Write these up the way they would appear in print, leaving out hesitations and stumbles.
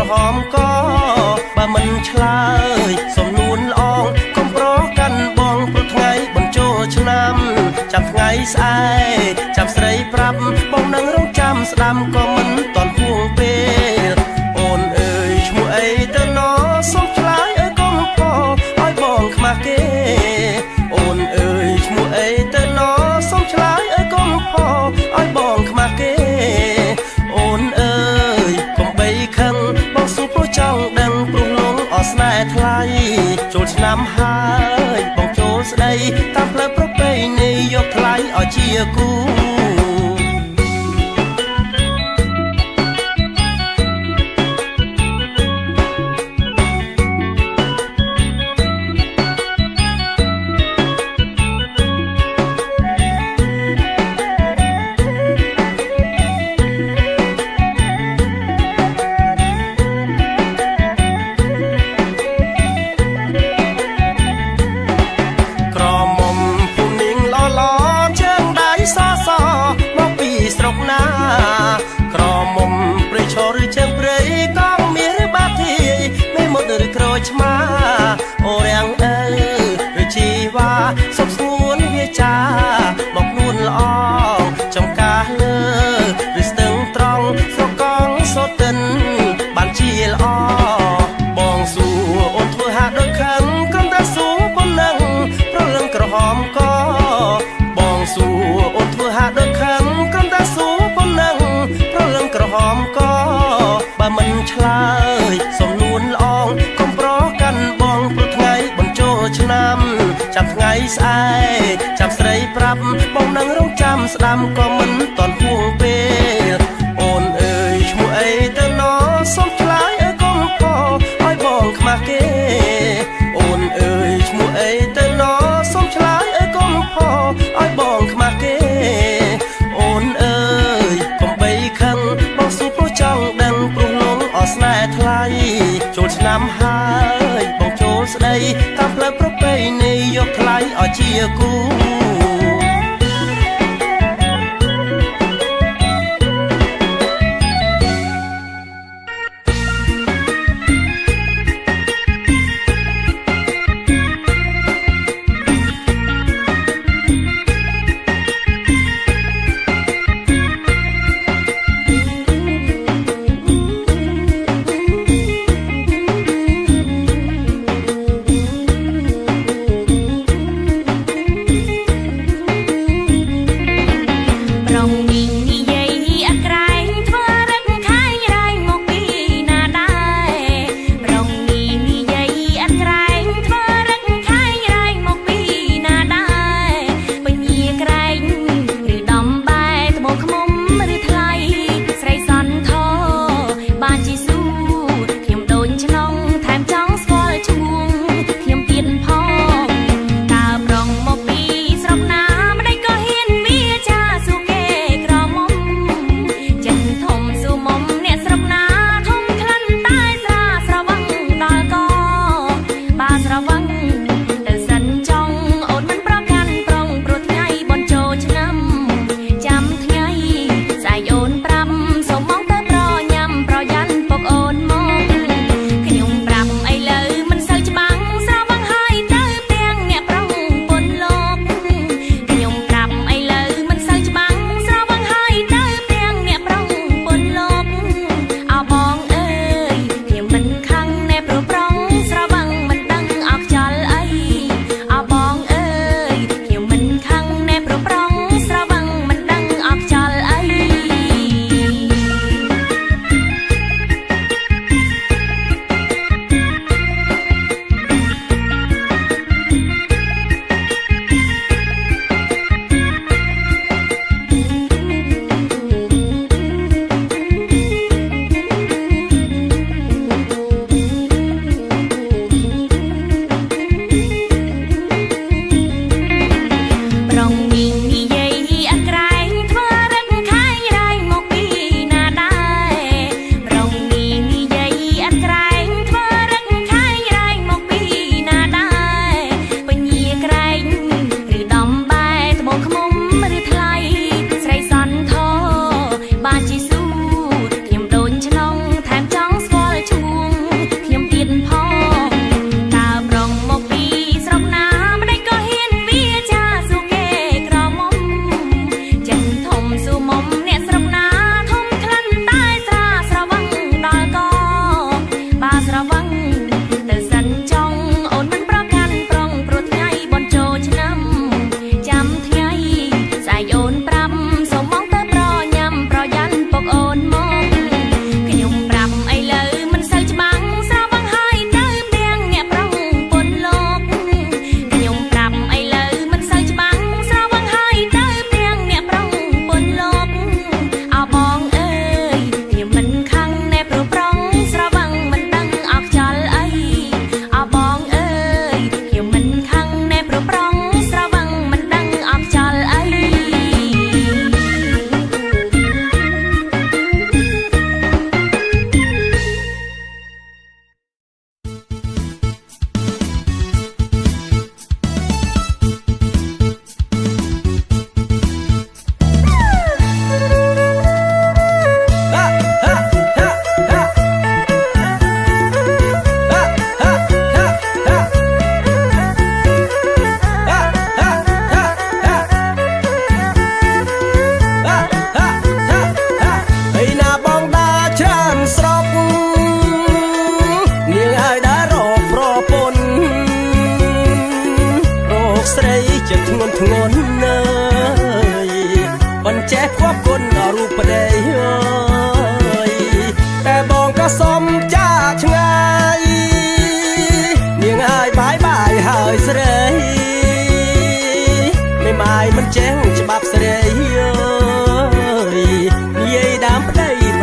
หอมก็បើមិនឆ្លើយសំនួនល្អងកុំប្រកាន់បងព្រោះថ្ងៃបញ្ចូលឆ្នាំចាំថ្ងៃស្អែកចាំស្រីប្រាប់បងនឹងរងចាំស្ដាំក៏មិនតន់ហួងពេលអូនអើយឈ្មោះអីទៅណសូមឆ្លើយអើយកុំផឲ្យបងខ្មាស់គេអូនអើយឈ្មោះអីទៅណសូមឆ្លើយអើយកុំផឲ្យបងខ្មាស់គេអូនអើយកុំបីខឹងបងសួរព្រោះចង់ដឹងព្រោះលងអស្នេហ៍ថ្លៃចូលឆ្នាំហើយបងចូលស្ដីតាមផ្លូវប្រពៃណីយកថ្លៃឲ្យជាគូក្រមុំព្រៃឈរឬជើងព្រៃកងមាសឬបាធីមេមត់ឬក្រូចឆ្មាអូរាំងអើឬជីវ៉ាសុខស្ងួនវាចាមកនួនល្អចំការលើឬស្ទឹងត្រង់ស្រកងសូតិនបានជាល្អបងសួរអូនធ្វើហាក់ដូចខឹងគ្រាន់តែសួរប៉ុណ្ណឹងប្រលឹងក្រហមក៏បងសួរអូនធ្វើហាក់ដូចខឹងគ្រាន់តែសួរប៉ុណ្ណឹងប្រលឹងក្រហមក៏បើមិនឆ្លើយសំនួនល្អងកុំប្រកាន់បងព្រោះថ្ងៃបញ្ចូលឆ្នាំចាំថ្ងៃស្អែកចាំស្រីប្រាប់បងនឹងរងចាំស្ដាំក៏មិនតន់ហួងពេលអូនអើយឈ្មោះអីទៅណសូមឆ្លើយអើយកុំផឲ្យបងខ្មាស់គេអូនអើយឈ្មោះអីទៅណសូមឆ្លើយអើយកុំផឲ្យបងខ្មាស់គេអូនអើយកុំបីខឹងបងសួរព្រោះចង់ដឹងព្រោះលងអស្នេហ៍ថ្លៃចូលឆ្នាំហើយបងចូលស្ដីតាមផ្លូវប្រពៃណីយកថ្លៃឲ្យជាគូ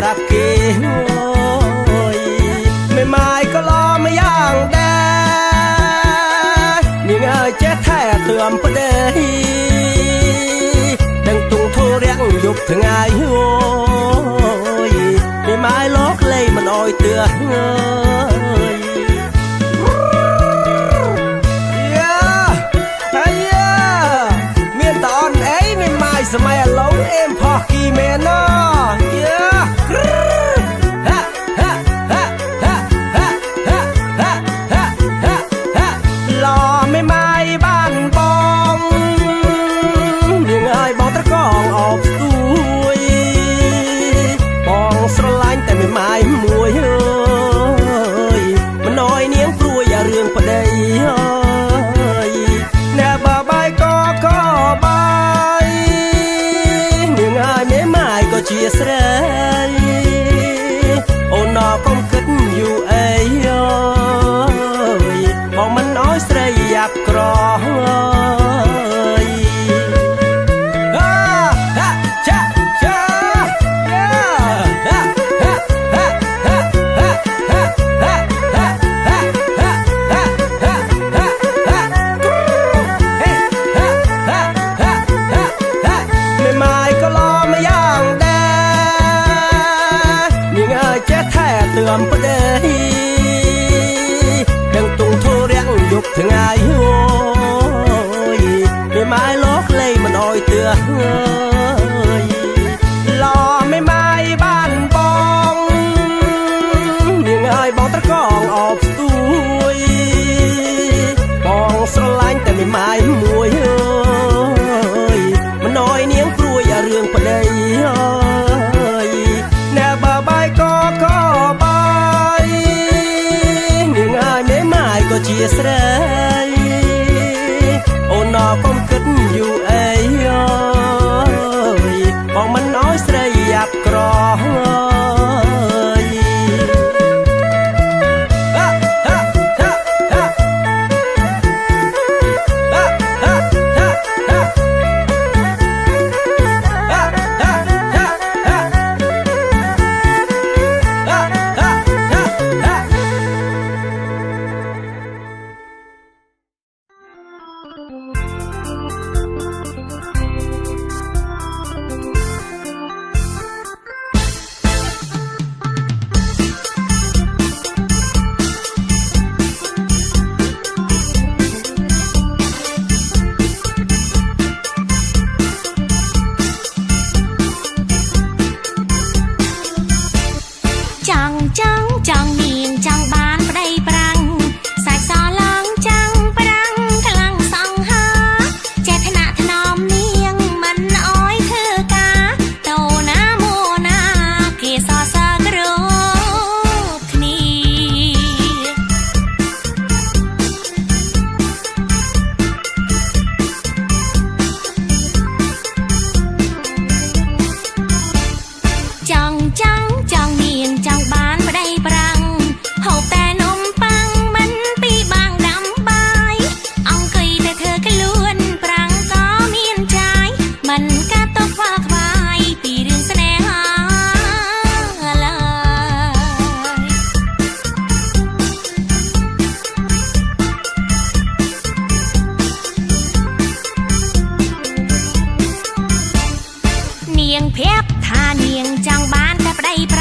ប្រាប់គេไม่ไม้ก็รอไม่ย่างแดนี่เงยเจ๊แท้เตือนประเดี๋ยดังตุงทูเรียงยุบถึงไงไม่ไม้ล็อกเลยมันอ้อยเตือนสมัยหลงเอ็มพอกี่เมนอเยอะฮะฮะฮะฮะฮะฮะฮะฮะฮะฮะหล่อไม่ไม้บ้านบองยังไงบองตะกองออกตุยบองสลายแต่ไม่ไม้มวยเฮ้ยมันน้อยเนียงกลัวอย่าเรื่องประเดี๋ยแน่บ่ใบก็บายก็เชียร์ใส่โอ้นอคงคิดอยู่เอ้ยบอกมันน้อยใส่อยากกรอยฮ่าฮ่าจ้าจ้าฮ่าฮ่าฮ่าฮ่าฮ่าฮ่าฮ่าฮ่าฮ่าฮ่าฮ่าฮ่าฮ่าฮ่าเฮ้ฮ่าฮ่าฮ่าฮ่าไม่ไม้ก็รอไม่ย่างเจ๊แท้เตือนประเดี๋ยดังตุงทูเรียงยุบถึงไงไม่ไม้ล็อกเลยมันอ้อยเตือนหล่อไม่ไม้บ้านบองยังไงบองตะกองออกตุยบองสลายแต่ไม่ไม้มวยมันน้อยเนียงกลัวอย่าเรื่องประเดี๋ยแน่บ่ใบก็บายนี่ง่ายไม่ไม้ก็เชียร์ใส่โอ้นอคงคิดอยู่เอ้ยบอกมันน้อยใส่อยากกรอยฮ่าฮ่าฮ่าฮ่าฮ่าฮ่าฮ่าฮ่าฮ่าฮ่าจังเนียงจังบ้านประเดี๋ยปรังสายซอลองจังปรังกำลังส่องหาเจตนาถนอมเนียงมันอ้อยคือกาโตนาโมนาเกสอสกรูคณีจังเนียงจังบ้านประเดี๋ยปรังหอบแต่นมปังมันปีบางดำบายอังเคยแต่เธอก็ล้วนปรังก็เมียนใจมันก็ตกว่าควายปีเรื่องแสดงอะไรเนียงเพียบท่าเนียงจังบ้านแต่ประเดี๋ย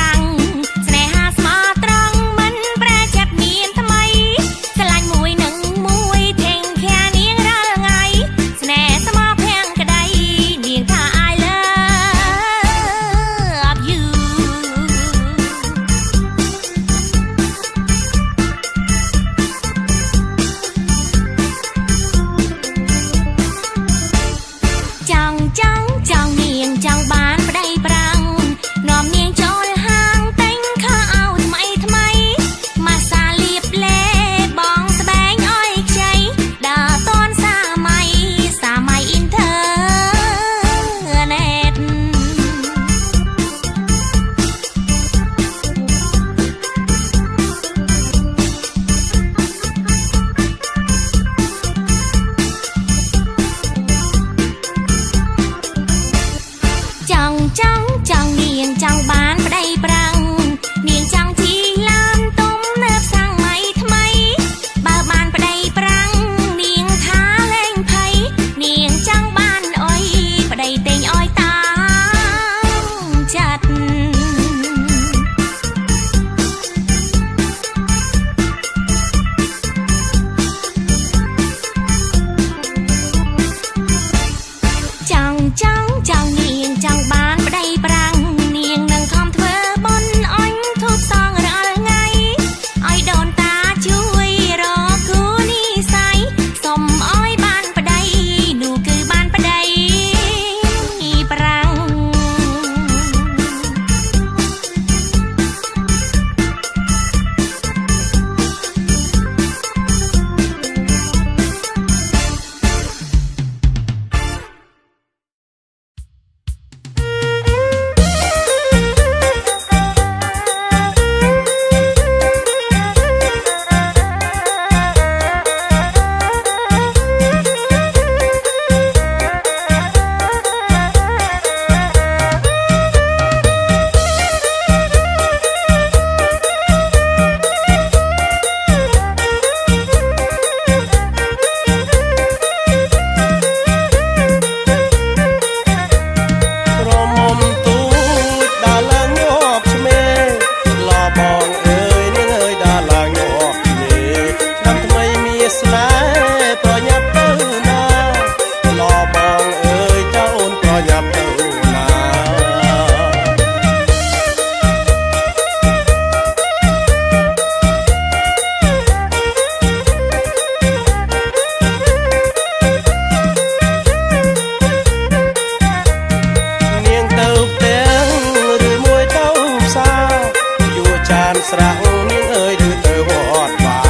ស្រាំងនាងអើយឬទៅវត្តវា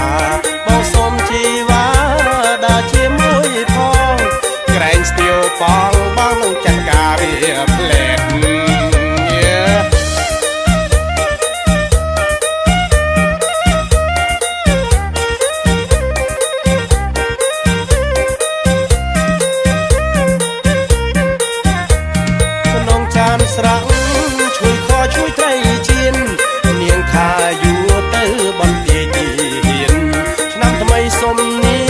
បងសុំជីវ៉ាដើរជាមួយផងក្រែងស្ទាវបងបងនឹងចាត់ការរៀបផ្លែតស្រាំងជួយខជួយត្រីជៀននាងថាយូរទៅបន្ទាយទីហ៊ានឆ្នាំថ្មីសុំនា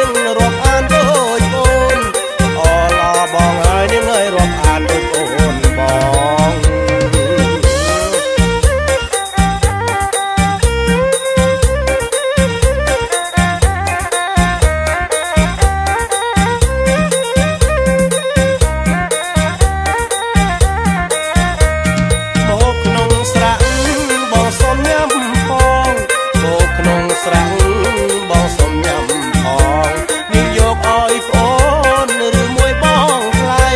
ងរាប់អានដូចអូនអឡបងអើយនាងអើយរាប់អានដូចអូនបងស្រាំងបងសុំញ៉ាំផងនាងយកឲ្យប្អូនឬមួយបងថ្លៃ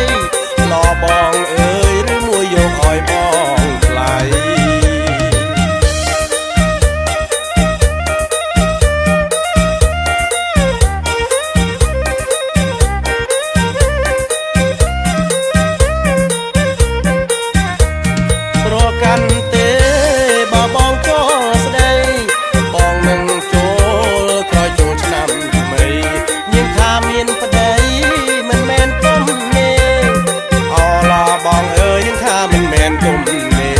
ឡបងអើយឬមួយយកឲ្យបងថ្លៃប្រកាន់ទេបើបងចូលស្ដីបងនឹងមានប្តីមិនមែនទុំទេអឡាបងអើយនឹងថាមិនមែនទុំទេ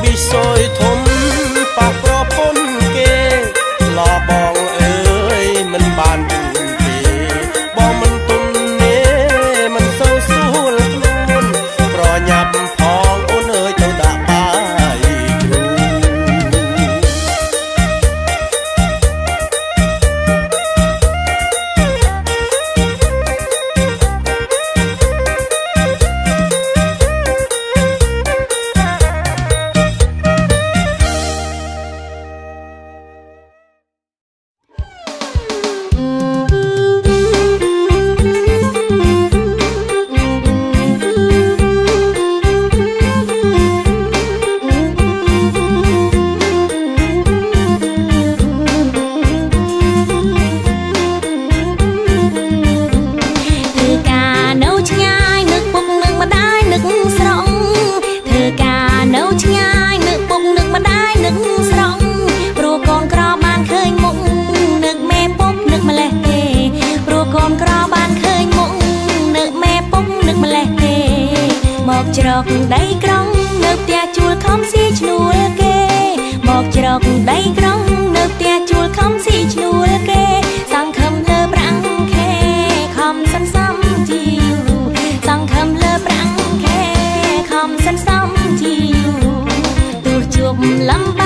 វិស័យធំប៉ះប្រពន្ធគេឡបងអើយមិនបានបងមិនទុំនេះមិនសូវស្រួលខ្លួនប្រញាប់ផងអូនអើយទៅដាក់បាយគ្រូច្រកដៃក្រង់នៅផ្ទះជួលខំស៊ីឈ្នួលគេមកច្រកដៃក្រង់នៅផ្ទះជួលខំស៊ីឈ្នួលគេសង្ឃឹមលើប្រាំងខែខំសន្សំជីវសង្ឃឹមលើប្រាំងខែខំសន្សំជីវទោះជួបលំ